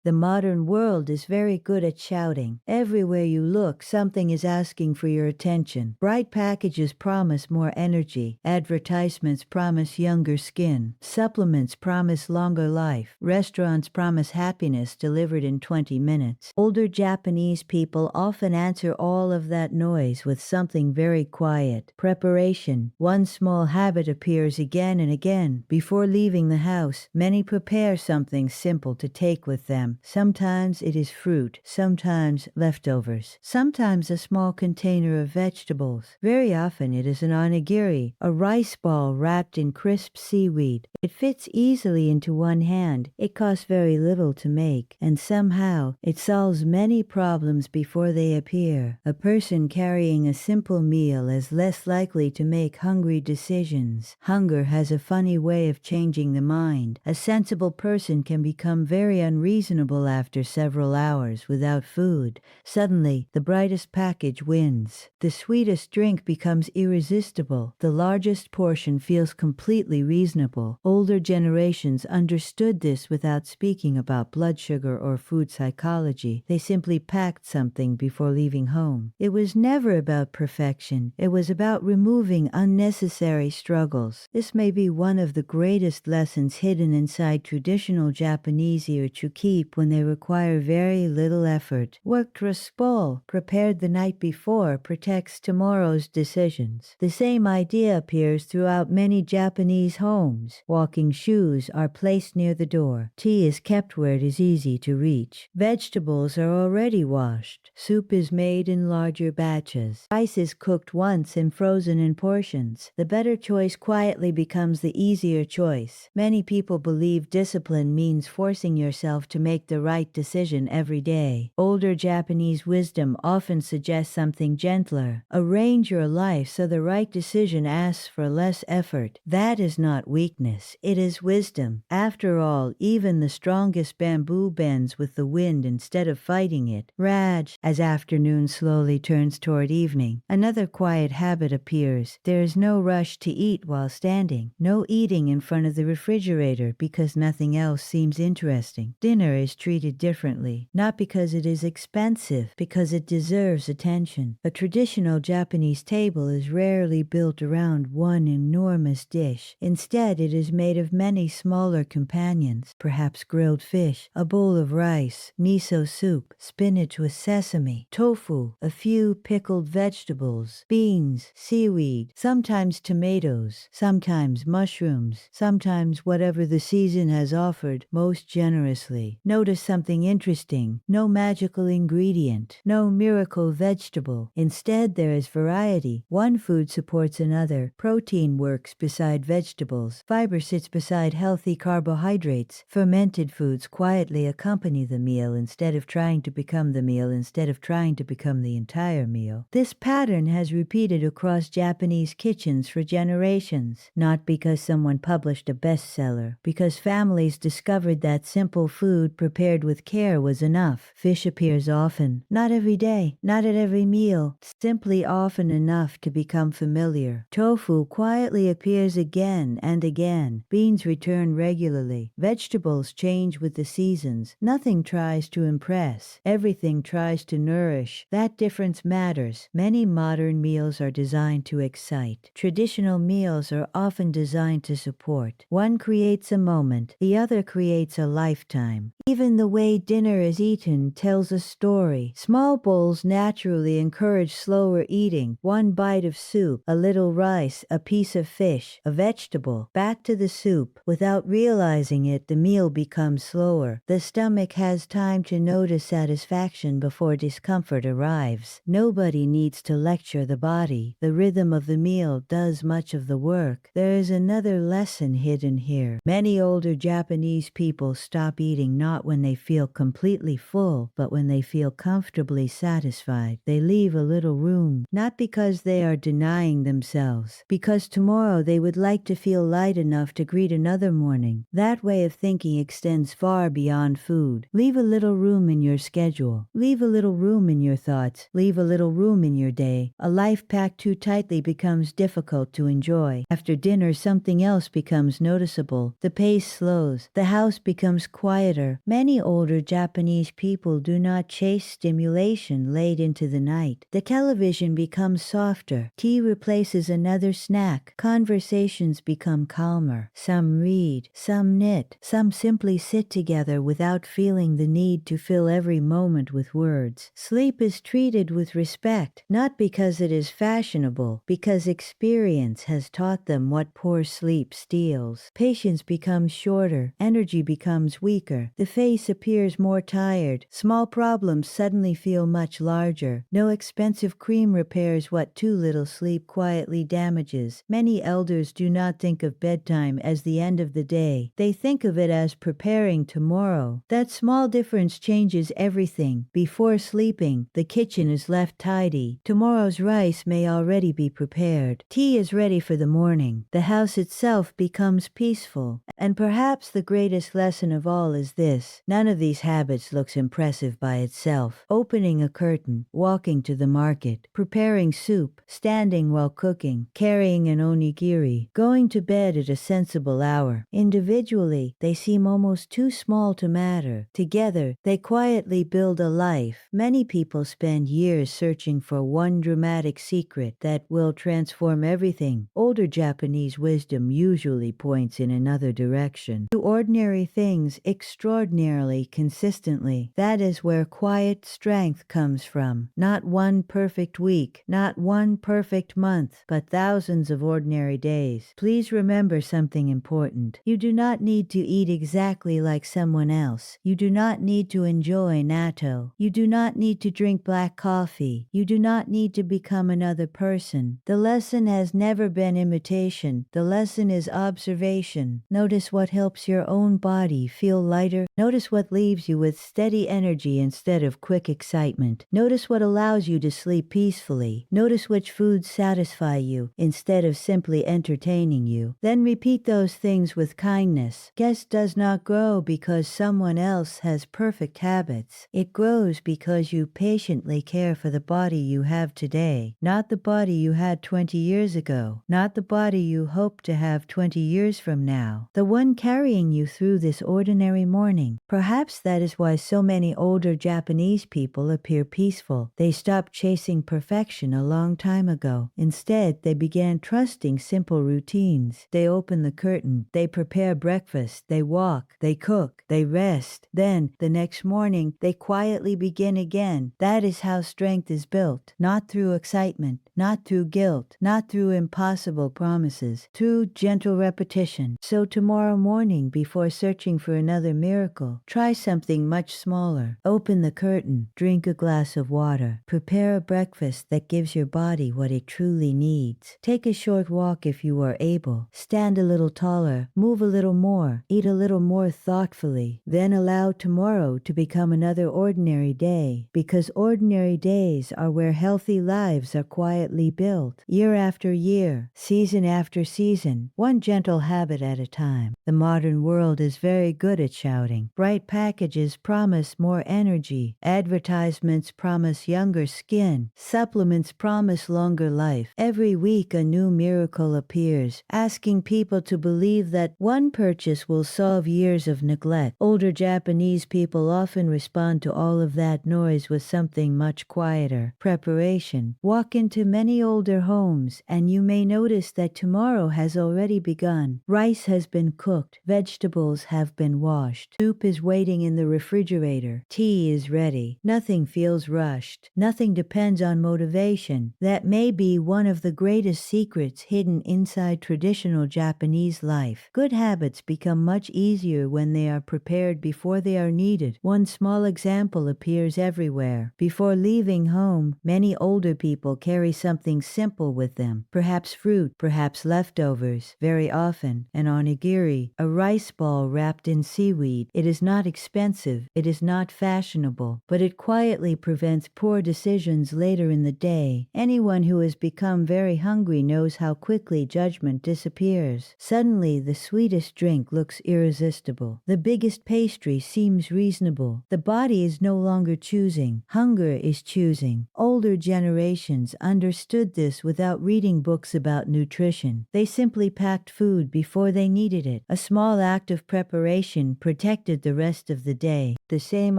The modern world is very good at shouting. Everywhere you look, something is asking for your attention. Bright packages promise more energy. Advertisements promise younger skin. Supplements promise longer life. Restaurants promise happiness delivered in 20 minutes. Older Japanese people often answer all of that noise with something very quiet. Preparation. One small habit appears again and again. Before leaving the house, many prepare something simple to take with them. Sometimes it is fruit, sometimes leftovers, sometimes a small container of vegetables. Very often it is an onigiri, a rice ball wrapped in crisp seaweed. It fits easily into one hand. It costs very little to make, and somehow it solves many problems before they appear. A person carrying a simple meal is less likely to make hungry decisions. Hunger has a funny way of changing the mind. A sensible person can become very unreasonable after several hours without food. Suddenly, the brightest package wins. The sweetest drink becomes irresistible. The largest portion feels completely reasonable. Older generations understood this without speaking about blood sugar or food psychology. They simply packed something before leaving home. It was never about perfection. It was about removing unnecessary struggles. This may be one of the greatest lessons hidden inside traditional Japanese ear to keep when they require very little effort. Worked bowl, prepared the night before, protects tomorrow's decisions. The same idea appears throughout many Japanese homes. Walking shoes are placed near the door. Tea is kept where it is easy to reach. Vegetables are already washed. Soup is made in larger batches. Rice is cooked once and frozen in portions. The better choice quietly becomes the easier choice. Many people believe discipline means forcing yourself to make the right decision every day. Older Japanese wisdom often suggests something gentler. Arrange your life so the right decision asks for less effort. That is not weakness. It is wisdom. After all, even the strongest bamboo bends with the wind instead of fighting it. Raj, as afternoon slowly turns toward evening, another quiet habit appears. There is no rush to eat while standing. No eating in front of the refrigerator because nothing else seems interesting. Dinner is treated differently, not because it is expensive, because it deserves attention. A traditional Japanese table is rarely built around one enormous dish. Instead, it is made of many smaller companions, perhaps grilled fish, a bowl of rice, miso soup, spinach with sesame, tofu, a few pickled vegetables, beans, seaweed, sometimes tomatoes, sometimes mushrooms, sometimes whatever the season has offered most generously. Notice something interesting. No magical ingredient, no miracle vegetable. Instead, there is variety. One food supports another. Protein works beside vegetables. Fiber sits beside healthy carbohydrates. Fermented foods quietly accompany the meal instead of trying to become the meal, instead of trying to become the entire meal. This pattern has repeated across Japanese kitchens for generations, not because someone published a bestseller, because families discovered that simple food prepared with care was enough. Fish appears often, not every day, not at every meal, simply often enough to become familiar. Tofu quietly appears again and again. Beans return regularly. Vegetables change with the seasons. Nothing tries to impress. Everything tries to nourish. That difference matters. Many modern meals are designed to excite. Traditional meals are often designed to support. One creates a moment, the other creates a lifetime. Even the way dinner is eaten tells a story. Small bowls naturally encourage slower eating. One bite of soup, a little rice, a piece of fish, a vegetable, back to the soup. Without realizing it, the meal becomes slower. The stomach has time to notice satisfaction before discomfort arrives. Nobody needs to lecture the body. The rhythm of the meal does much of the work. There is another lesson hidden here. Many older Japanese people stop eating not when they feel completely full, but when they feel comfortably satisfied. They leave a little room, not because they are denying themselves, because tomorrow they would like to feel light enough to greet another morning. That way of thinking extends far beyond food. Leave a little room in your schedule. Leave a little room in your thoughts. Leave a little room in your day. A life packed too tightly becomes difficult to enjoy. After dinner, something else becomes noticeable. The pace slows. The house becomes quieter. Many older Japanese people do not chase stimulation late into the night. The television becomes softer. Tea replaces another snack. Conversations become calmer. Some read, some knit, some simply sit together without feeling the need to fill every moment with words. Sleep is treated with respect, not because it is fashionable, because experience has taught them what poor sleep steals. Patience becomes shorter, energy becomes weaker, the face appears more tired, small problems suddenly feel much larger. No expensive cream repairs what too little sleep quietly damages. Many elders do not think of bedtime as the end of the day. They think of it as preparing tomorrow. That small difference changes everything. Before sleeping, the kitchen is left tidy. Tomorrow's rice may already be prepared. Tea is ready for the morning. The house itself becomes peaceful. And perhaps the greatest lesson of all is this: none of these habits looks impressive by itself. Opening a curtain, walking to the market, preparing soup, standing while cooking, carrying an onigiri, going to bed at a sensible hour. Individually, they seem almost too small to matter. Together, they quietly build a life. Many people spend years searching for one dramatic secret that will transform everything. Older Japanese wisdom usually points in another direction. Do ordinary things extraordinarily consistently. That is where quiet strength comes from. Not one perfect week, not one perfect month, but thousands of ordinary days. Please remember something important. You do not need to eat exactly like someone else. You do not need to enjoy natto. You do not need to drink black coffee. You do not need to become another person. The lesson has never been imitation. The lesson is observation. Notice what helps your own body feel lighter. Notice what leaves you with steady energy instead of quick excitement. Notice what allows you to sleep peacefully. Notice which foods satisfy you instead of simply entertaining you. Then repeat those things with kindness. Guess does not grow because someone else has perfect habits. It grows because you patiently care for the body you have today, not the body you had 20 years ago, not the body you hope to have 20 years from now, the one carrying you through this ordinary morning. Perhaps that is why so many older Japanese people appear peaceful. They stopped chasing perfection a long time ago. Instead, they began trusting simple routines. They open the curtain, they prepare breakfast, they walk, they cook, they rest. Then, the next morning, they quietly begin again. That is how strength is built. Not through excitement, not through guilt, not through impossible promises, through gentle repetition. So tomorrow morning, before searching for another miracle, try something much smaller. Open the curtain, drink a glass of water, prepare a breakfast that gives your body what it truly needs. Take a short walk if you are able. Stand a little taller, move a little more, eat a little more thoughtfully. Then allow tomorrow to become another ordinary day, because ordinary days are where healthy lives are quietly built, year after year, season after season, one gentle habit at a time. The modern world is very good at shouting. Bright packages promise more energy. Advertisements promise younger skin. Supplements promise longer life. Every week a new miracle appears, asking people to believe that one purchase will solve years of neglect. Older Japanese people often respond to all of that noise with something much quieter: preparation. Walk into many older homes, and you may notice that tomorrow has already begun. Rice has been cooked, vegetables have been washed, soup is waiting in the refrigerator, tea is ready. Nothing feels rushed. Nothing depends on motivation. That may be one of the greatest secrets hidden inside traditional Japanese life. Good habits become much easier when they are prepared before they are needed. One small example appears everywhere. Before leaving home, many older people carry something simple with them. Perhaps fruit, perhaps leftovers. Very often, an onigiri, a rice ball wrapped in seaweed. It is not expensive, it is not fashionable, but it quietly prevents poor decisions later in the day. Anyone who has become very hungry knows how quickly judgment disappears. Suddenly, the sweetest drink looks irresistible. The biggest pastry seems reasonable. The body is no longer choosing. Hunger is choosing. Older generations understood this without reading books about nutrition. They simply packed food before they needed it. A small act of preparation protected affected the rest of the day. The same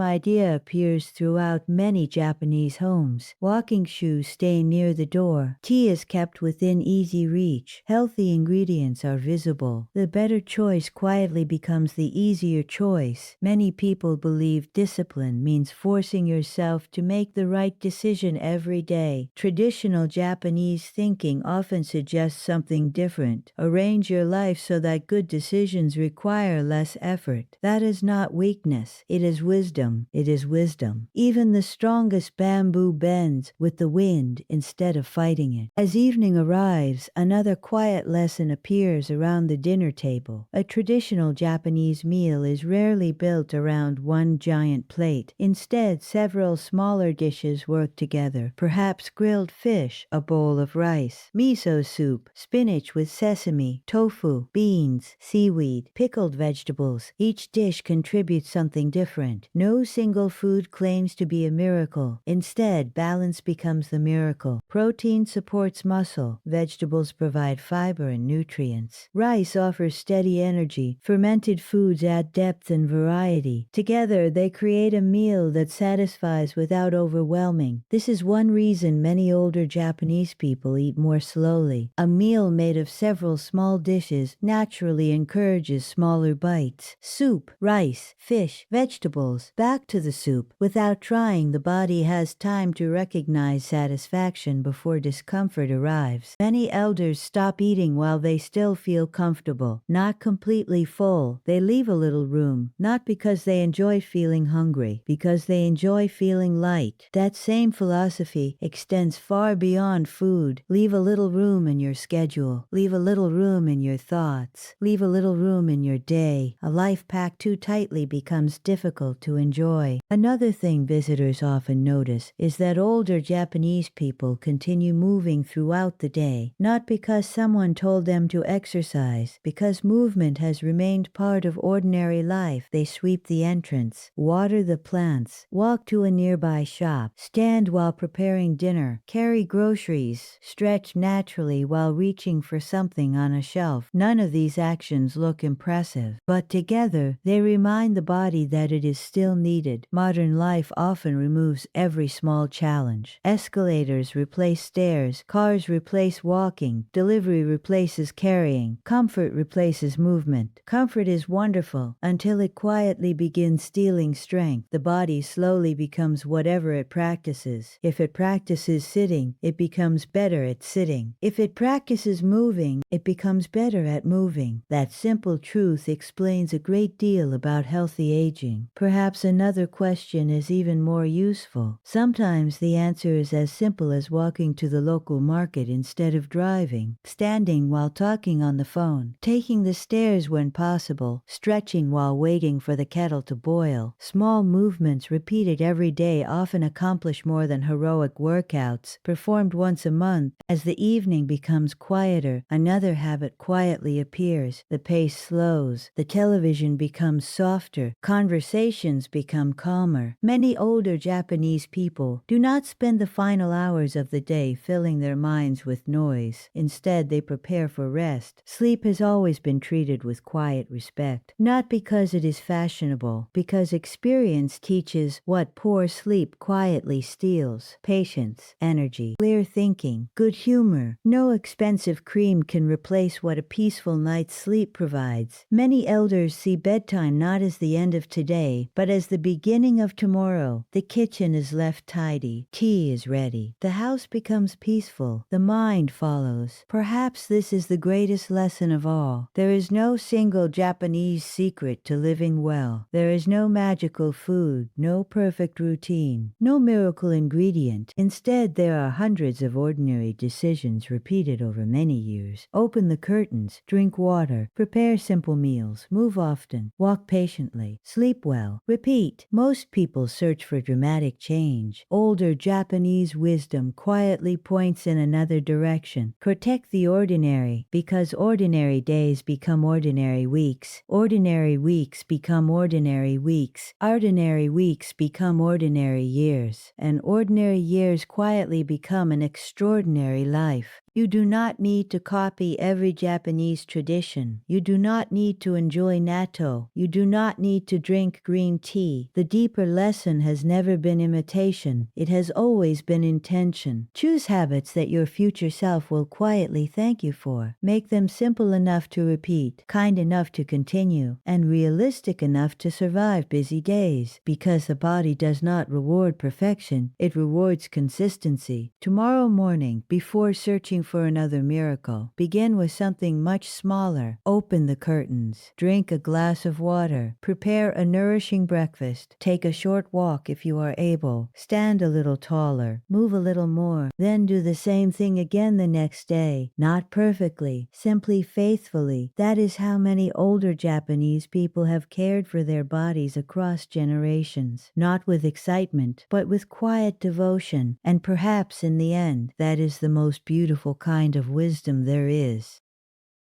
idea appears throughout many Japanese homes. Walking shoes stay near the door. Tea is kept within easy reach. Healthy ingredients are visible. The better choice quietly becomes the easier choice. Many people believe discipline means forcing yourself to make the right decision every day. Traditional Japanese thinking often suggests something different. Arrange your life so that good decisions require less effort. That is not weakness. It is wisdom. It is wisdom. Even the strongest bamboo bends with the wind instead of fighting it. As evening arrives, another quiet lesson appears around the dinner table. A traditional Japanese meal is rarely built around one giant plate. Instead, several smaller dishes work together. Perhaps grilled fish, a bowl of rice, miso soup, spinach with sesame, tofu, beans, seaweed, pickled vegetables. Each dish contributes something different. No single food claims to be a miracle. Instead, balance becomes the miracle. Protein supports muscle. Vegetables provide fiber and nutrients. Rice offers steady energy. Fermented foods add depth and variety. Together, they create a meal that satisfies without overwhelming. This is one reason many older Japanese people eat more slowly. A meal made of several small dishes naturally encourages smaller bites. Soup, rice, fish, vegetables. Back to the soup. Without trying, the body has time to recognize satisfaction before discomfort arrives. Many elders stop eating while they still feel comfortable, not completely full. They leave a little room, not because they enjoy feeling hungry, because they enjoy feeling light. That same philosophy extends far beyond food. Leave a little room in your schedule. Leave a little room in your thoughts. Leave a little room in your day. A life packed too tightly becomes difficult to enjoy. Another thing visitors often notice is that older Japanese people continue moving throughout the day, not because someone told them to exercise, because movement has remained part of ordinary life. They sweep the entrance, water the plants, walk to a nearby shop, stand while preparing dinner, carry groceries, stretch naturally while reaching for something on a shelf. None of these actions look impressive, but together they remind the body that it is still needed. Modern life often removes every small challenge. Escalators replace stairs, cars replace walking, delivery replaces carrying, comfort replaces movement. Comfort is wonderful until it quietly begins stealing strength. The body slowly becomes whatever it practices. If it practices sitting, it becomes better at sitting. If it practices moving, it becomes better at moving. That simple truth explains a great deal about healthy aging. Perhaps another question is even more useful. Sometimes the answer is as simple as walking to the local market instead of driving, standing while talking on the phone, taking the stairs when possible, stretching while waiting for the kettle to boil. Small movements repeated every day often accomplish more than heroic workouts performed once a month. As the evening becomes quieter, another habit quietly appears. The pace slows, the television becomes softer, conversations become calmer. Many older Japanese people do not spend the final hours of the day filling their minds with noise. Instead, they prepare for rest. Sleep has always been treated with quiet respect, not because it is fashionable, because experience teaches what poor sleep quietly steals: patience, energy, clear thinking, good humor. No expensive cream can replace what a peaceful night's sleep provides. Many elders see bedtime not as the end of today, but as the beginning of tomorrow. The kitchen is left tidy. Tea is ready. The house becomes peaceful. The mind follows. Perhaps this is the greatest lesson of all. There is no single Japanese secret to living well. There is no magical food, no perfect routine, no miracle ingredient. Instead, there are hundreds of ordinary decisions repeated over many years. Open the curtains, drink water, prepare simple meals, move often, walk patiently, sleep well. Repeat. Most people search for dramatic change. Older Japanese wisdom quietly points in another direction. Protect the ordinary, because ordinary days become ordinary weeks. Ordinary weeks become ordinary weeks. Ordinary weeks become ordinary years. And ordinary years quietly become an extraordinary life. You do not need to copy every Japanese tradition. You do not need to enjoy natto. You do not need to drink green tea. The deeper lesson has never been imitation. It has always been intention. Choose habits that your future self will quietly thank you for. Make them simple enough to repeat, kind enough to continue, and realistic enough to survive busy days. Because the body does not reward perfection, it rewards consistency. Tomorrow morning, before searching for another miracle, begin with something much smaller. Open the curtains. Drink a glass of water. Prepare a nourishing breakfast. Take a short walk if you are able. Stand a little taller. Move a little more. Then do the same thing again the next day. Not perfectly, simply faithfully. That is how many older Japanese people have cared for their bodies across generations. Not with excitement, but with quiet devotion. And perhaps in the end, that is the most beautiful kind of wisdom there is.